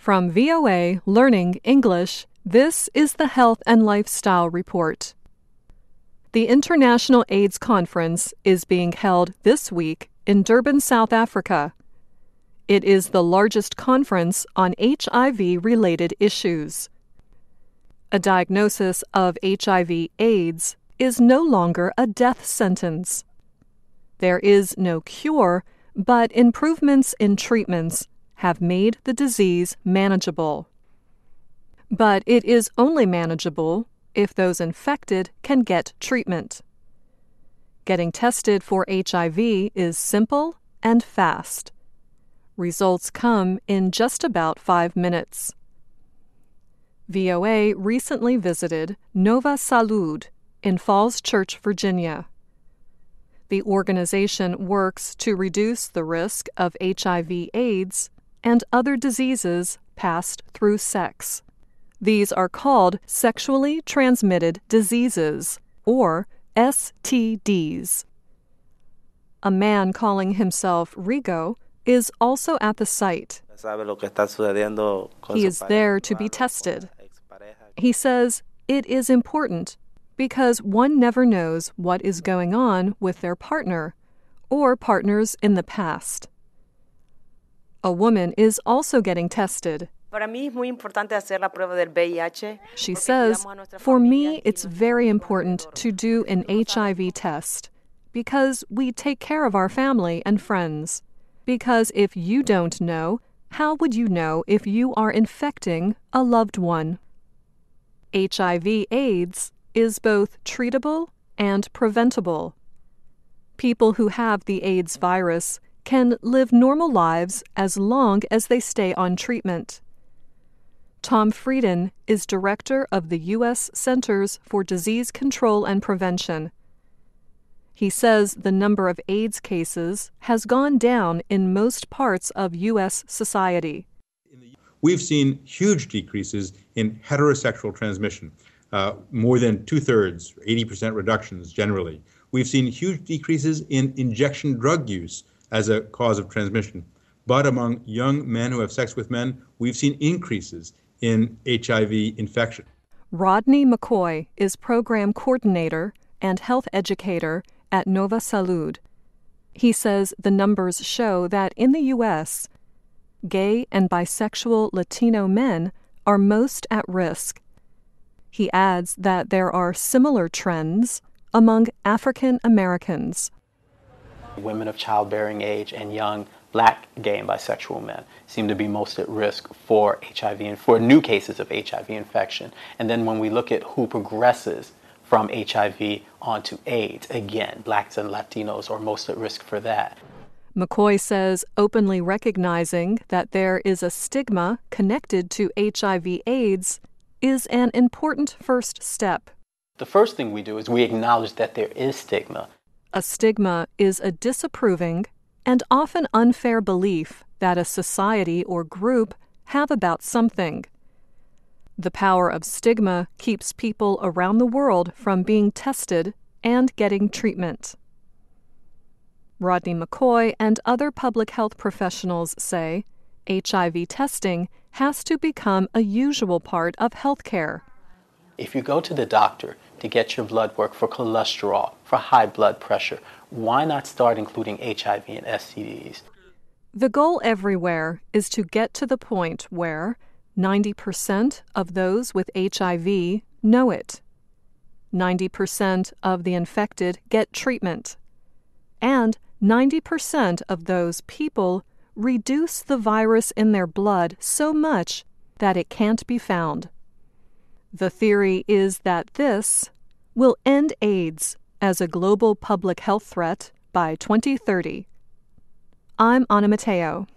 From VOA Learning English, this is the Health and Lifestyle Report. The International AIDS Conference is being held this week in Durban, South Africa. It is the largest conference on HIV-related issues. A diagnosis of HIV/AIDS is no longer a death sentence. There is no cure, but improvements in treatments have made the disease manageable. But it is only manageable if those infected can get treatment. Getting tested for HIV is simple and fast. Results come in just about 5 minutes. VOA recently visited Nova Salud in Falls Church, Virginia. The organization works to reduce the risk of HIV/AIDS and other diseases passed through sex. These are called sexually transmitted diseases, or STDs. A man calling himself Rigo is also at the site. He is there to be tested. He says it is important because one never knows what is going on with their partner or partners in the past. A woman is also getting tested. She says, "For me, it's very important to do an HIV test because we take care of our family and friends. Because if you don't know, how would you know if you are infecting a loved one?" HIV/AIDS is both treatable and preventable. People who have the AIDS virus can live normal lives as long as they stay on treatment. Tom Frieden is director of the U.S. Centers for Disease Control and Prevention. He says the number of AIDS cases has gone down in most parts of U.S. society. We've seen huge decreases in heterosexual transmission, more than 2/3, 80% reductions generally. We've seen huge decreases in injection drug use as a cause of transmission. But among young men who have sex with men, we've seen increases in HIV infection. Rodney McCoy is program coordinator and health educator at Nova Salud. He says the numbers show that in the U.S., gay and bisexual Latino men are most at risk. He adds that there are similar trends among African Americans. Women of childbearing age and young Black, gay, and bisexual men seem to be most at risk for HIV and for new cases of HIV infection. And then when we look at who progresses from HIV onto AIDS, again, Blacks and Latinos are most at risk for that. McCoy says openly recognizing that there is a stigma connected to HIV/AIDS is an important first step. The first thing we do is we acknowledge that there is stigma. A stigma is a disapproving and often unfair belief that a society or group have about something. The power of stigma keeps people around the world from being tested and getting treatment. Rodney McCoy and other public health professionals say HIV testing has to become a usual part of healthcare. If you go to the doctor to get your blood work for cholesterol, for high blood pressure, why not start including HIV and STDs? The goal everywhere is to get to the point where 90% of those with HIV know it. 90% of the infected get treatment. And 90% of those people reduce the virus in their blood so much that it can't be found. The theory is that this will end AIDS as a global public health threat by 2030. I'm Anna Mateo.